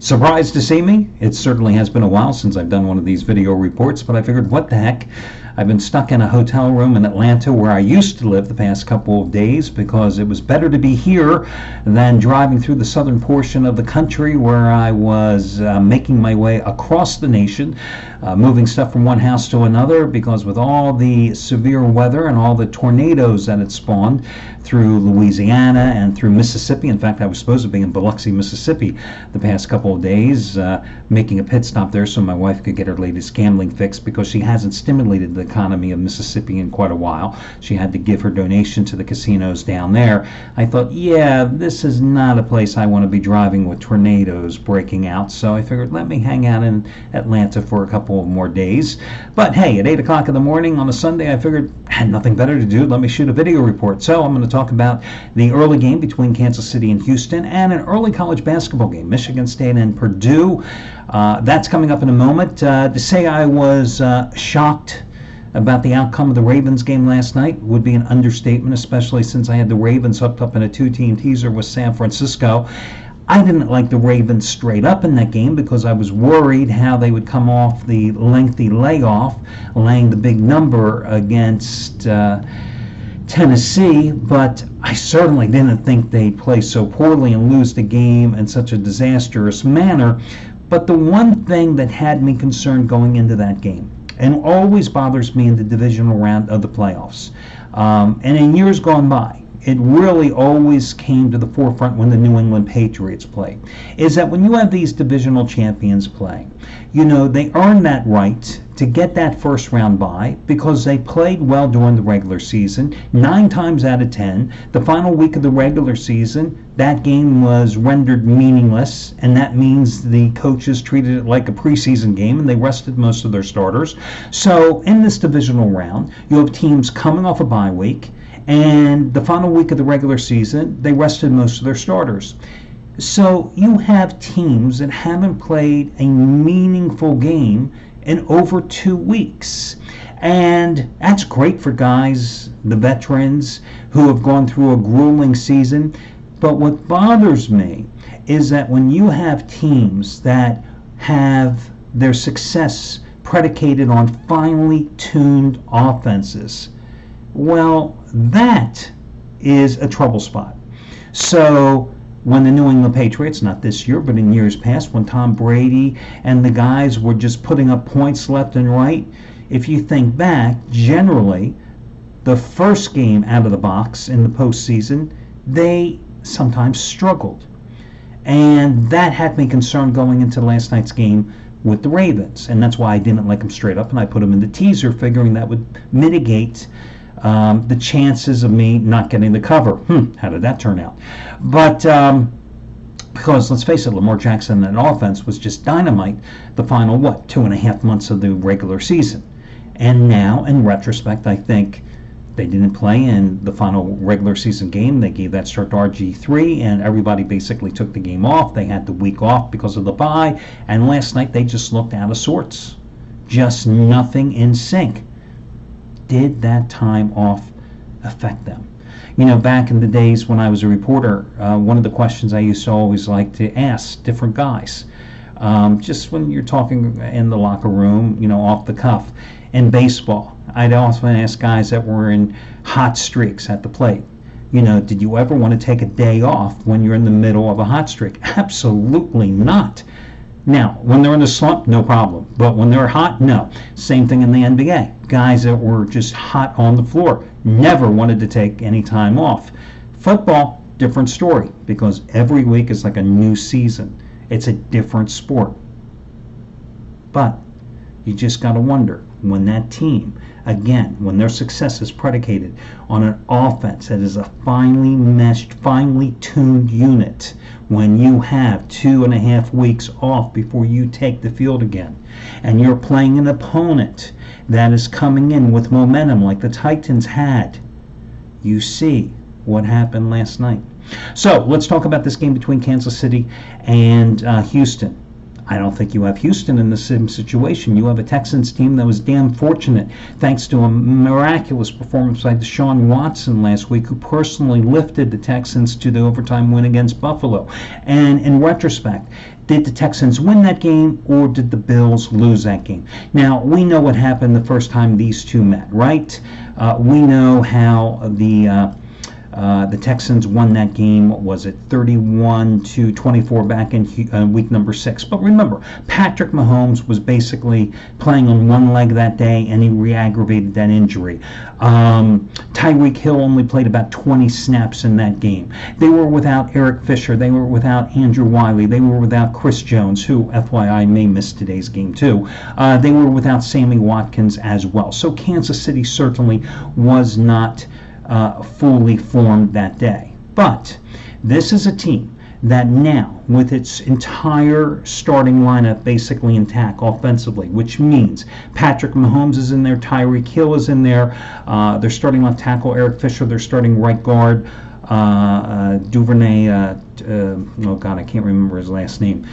Surprised to see me? It certainly has been a while since I've done one of these video reports, but I figured, what the heck? I've been stuck in a hotel room in Atlanta where I used to live the past couple of days because it was better to be here than driving through the southern portion of the country where I was making my way across the nation, moving stuff from one house to another, because with all the severe weather and all the tornadoes that it spawned through Louisiana and through Mississippi. In fact, I was supposed to be in Biloxi, Mississippi the past couple of days, making a pit stop there so my wife could get her latest gambling fix, because she hasn't stimulated the economy of Mississippi in quite a while. She had to give her donation to the casinos down there. I thought, yeah, this is not a place I want to be driving with tornadoes breaking out, so I figured let me hang out in Atlanta for a couple of more days. But hey, at 8 o'clock in the morning on a Sunday, I figured I had nothing better to do. Let me shoot a video report. So I'm going to talk about the early game between Kansas City and Houston, and an early college basketball game, Michigan State and Purdue. That's coming up in a moment. To say I was shocked about the outcome of the Ravens game last night would be an understatement, especially since I had the Ravens hooked up in a two-team teaser with San Francisco. I didn't like the Ravens straight up in that game because I was worried how they would come off the lengthy layoff, laying the big number against Tennessee, but I certainly didn't think they'd play so poorly and lose the game in such a disastrous manner. But the one thing that had me concerned going into that game, and always bothers me in the divisional round of the playoffs, and in years gone by, it really always came to the forefront when the New England Patriots play, is that when you have these divisional champions playing, you know, they earn that right to get that first round bye because they played well during the regular season. 9 times out of 10, the final week of the regular season, that game was rendered meaningless, and that means the coaches treated it like a preseason game and they rested most of their starters. So in this divisional round, you have teams coming off a bye week, and the final week of the regular season, they rested most of their starters. So you have teams that haven't played a meaningful game in over 2 weeks. And that's great for guys, the veterans, who have gone through a grueling season. But what bothers me is that when you have teams that have their success predicated on finely tuned offenses, well, that is a trouble spot. So when the New England Patriots, not this year, but in years past, when Tom Brady and the guys were just putting up points left and right, if you think back, generally, the first game out of the box in the postseason, they sometimes struggled. And that had me concerned going into last night's game with the Ravens. And that's why I didn't like them straight up, and I put them in the teaser, figuring that would mitigate the chances of me not getting the cover. How did that turn out? But because, let's face it, Lamar Jackson and offense was just dynamite the final, 2.5 months of the regular season. And now, in retrospect, I think they didn't play in the final regular season game. They gave that start to RG3, and everybody basically took the game off. They had the week off because of the bye, and last night they just looked out of sorts. Just nothing in sync. Did that time off affect them? You know, back in the days when I was a reporter, one of the questions I used to always like to ask different guys, just when you're talking in the locker room, you know, off the cuff, in baseball, I'd often ask guys that were in hot streaks at the plate, you know, did you ever want to take a day off when you're in the middle of a hot streak? Absolutely not. Now, when they're in a slump, no problem. But when they're hot, no. Same thing in the NBA. Guys that were just hot on the floor never wanted to take any time off. Football, different story, because every week is like a new season. It's a different sport. But you just got to wonder, when that team, again, when their success is predicated on an offense that is a finely meshed, finely tuned unit, when you have 2.5 weeks off before you take the field again, and you're playing an opponent that is coming in with momentum like the Titans had, you see what happened last night. So let's talk about this game between Kansas City and Houston. I don't think you have Houston in the same situation. You have a Texans team that was damn fortunate, thanks to a miraculous performance by Deshaun Watson last week, who personally lifted the Texans to the overtime win against Buffalo. And in retrospect, Did the Texans win that game, or did the Bills lose that game? Now, we know what happened the first time these two met, right? We know how the Texans won that game. Was it 31-24 back in week number 6? But remember, Patrick Mahomes was basically playing on one leg that day, and he re-aggravated that injury. Tyreek Hill only played about 20 snaps in that game. They were without Eric Fisher. They were without Andrew Wiley. They were without Chris Jones, who, FYI, may miss today's game too. They were without Sammy Watkins as well. So Kansas City certainly was not fully formed that day. But this is a team that now, with its entire starting lineup basically intact offensively, which means Patrick Mahomes is in there, Tyreek Hill is in there, they're starting left tackle Eric Fisher, they're starting right guard Duvernay, oh God, I can't remember his last name.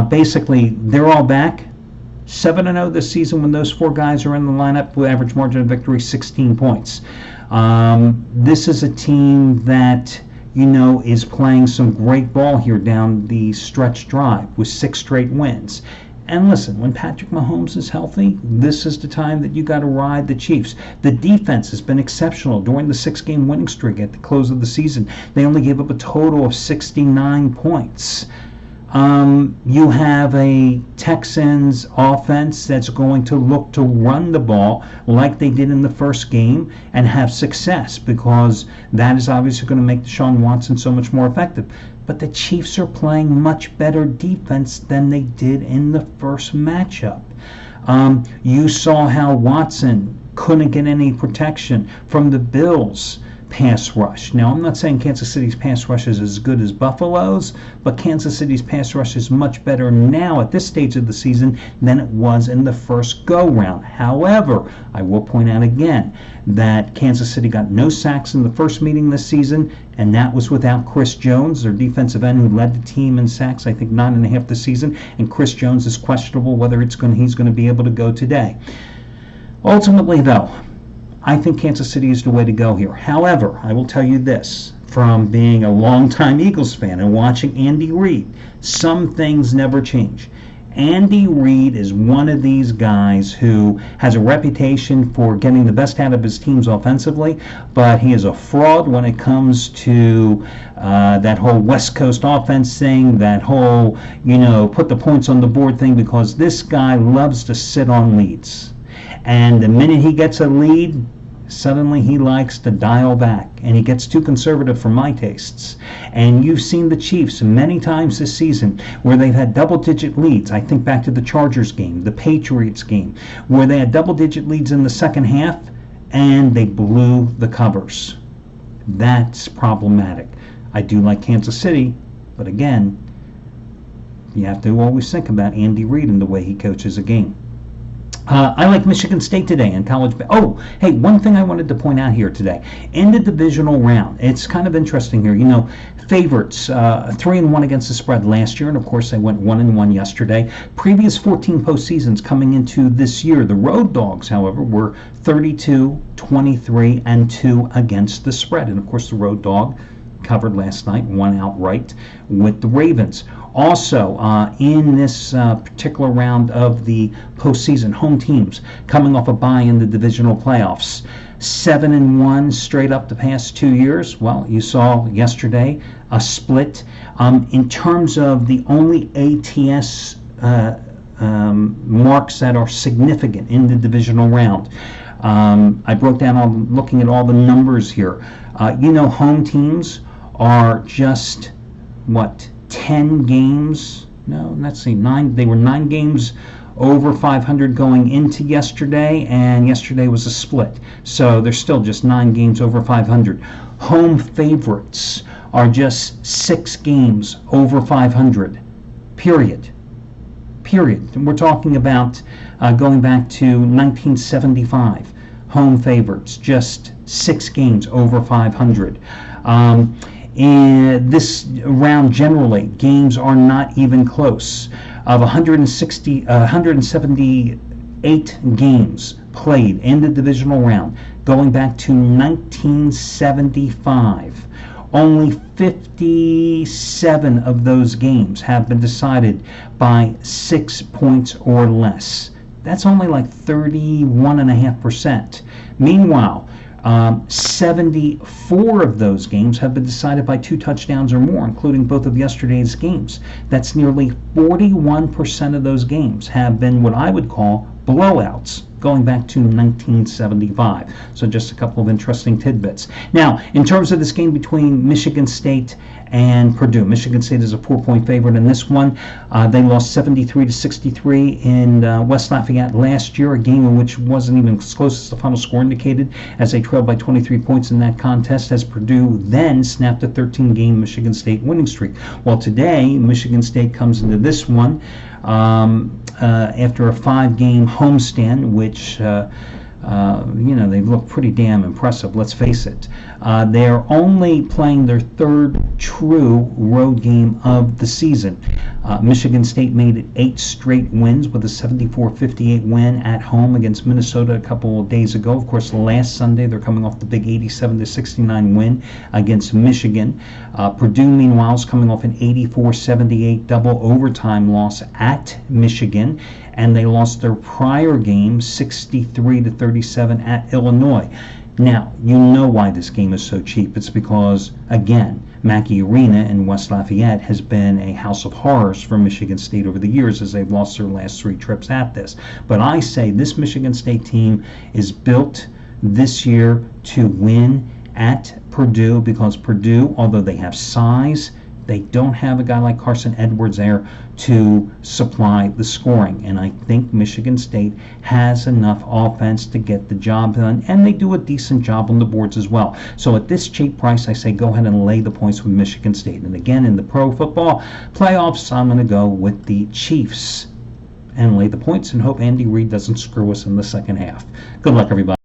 Basically, they're all back. 7-0 this season when those four guys are in the lineup, with average margin of victory 16 points. This is a team that, you know, is playing some great ball here down the stretch drive with 6 straight wins. And listen, when Patrick Mahomes is healthy, this is the time that you got to ride the Chiefs. The defense has been exceptional during the 6-game winning streak at the close of the season. They only gave up a total of 69 points. You have a Texans offense that's going to look to run the ball like they did in the first game and have success, because that is obviously going to make Deshaun Watson so much more effective. But the Chiefs are playing much better defense than they did in the first matchup. You saw how Watson couldn't get any protection from the Bills' pass rush. Now, I'm not saying Kansas City's pass rush is as good as Buffalo's, but Kansas City's pass rush is much better now at this stage of the season than it was in the first go-round. However, I will point out again that Kansas City got no sacks in the first meeting this season, and that was without Chris Jones, their defensive end, who led the team in sacks, I think 9.5 this season, and Chris Jones is questionable whether he's going to be able to go today. Ultimately, though, I think Kansas City is the way to go here. However, I will tell you this, from being a longtime Eagles fan and watching Andy Reid, some things never change. Andy Reid is one of these guys who has a reputation for getting the best out of his teams offensively, but he is a fraud when it comes to that whole West Coast offense thing, that whole, put the points on the board thing, because this guy loves to sit on leads. And the minute he gets a lead, suddenly he likes to dial back, and he gets too conservative for my tastes. And you've seen the Chiefs many times this season where they've had double-digit leads. I think back to the Chargers game, the Patriots game, where they had double-digit leads in the second half, and they blew the covers. That's problematic. I do like Kansas City, but again, you have to always think about Andy Reid and the way he coaches a game. I like Michigan State today in college. Oh, hey, one thing I wanted to point out here today. In the divisional round, it's kind of interesting here. Favorites, 3-1 against the spread last year, and of course they went 1-1 yesterday. Previous 14 postseasons coming into this year, the Road Dogs, however, were 32, 23, and 2 against the spread. And of course the Road Dog covered last night, won outright with the Ravens. Also, in this particular round of the postseason, home teams coming off a bye in the divisional playoffs, 7-1 straight up the past 2 years. Well, you saw yesterday a split. In terms of the only ATS marks that are significant in the divisional round, I broke down looking at all the numbers here. Home teams are just 10 games, no, let's see, 9, they were 9 games over 500 going into yesterday, and yesterday was a split. So they're still just 9 games over 500. Home favorites are just 6 games over 500, period. And we're talking about going back to 1975. Home favorites, just 6 games over 500. In this round, generally, games are not even close. Of 178 games played in the divisional round, going back to 1975, only 57 of those games have been decided by 6 points or less. That's only like 31.5%. Meanwhile, 74 of those games have been decided by 2 touchdowns or more, including both of yesterday's games. That's nearly 41% of those games have been what I would call blowouts, going back to 1975. So just a couple of interesting tidbits. Now, in terms of this game between Michigan State and Purdue, Michigan State is a 4-point favorite in this one. They lost 73-63 in West Lafayette last year, a game in which wasn't even as close as the final score indicated, as they trailed by 23 points in that contest, as Purdue then snapped a 13-game Michigan State winning streak. Well, today, Michigan State comes into this one after a 5-game homestand, which they look pretty damn impressive, let's face it. They're only playing their 3rd true road game of the season. Michigan State made it 8 straight wins with a 74-58 win at home against Minnesota a couple of days ago. Of course, last Sunday they're coming off the big 87-69 win against Michigan. Purdue, meanwhile, is coming off an 84-78 double overtime loss at Michigan, and they lost their prior game 63-37 at Illinois. Now, you know why this game is so cheap. It's because, again, Mackey Arena in West Lafayette has been a house of horrors for Michigan State over the years, as they've lost their last 3 trips at this. But I say this Michigan State team is built this year to win at Purdue, because Purdue, although they have size, they don't have a guy like Carson Edwards there to supply the scoring. And I think Michigan State has enough offense to get the job done, and they do a decent job on the boards as well. So at this cheap price, I say go ahead and lay the points with Michigan State. And again, in the pro football playoffs, I'm going to go with the Chiefs and lay the points and hope Andy Reid doesn't screw us in the second half. Good luck, everybody.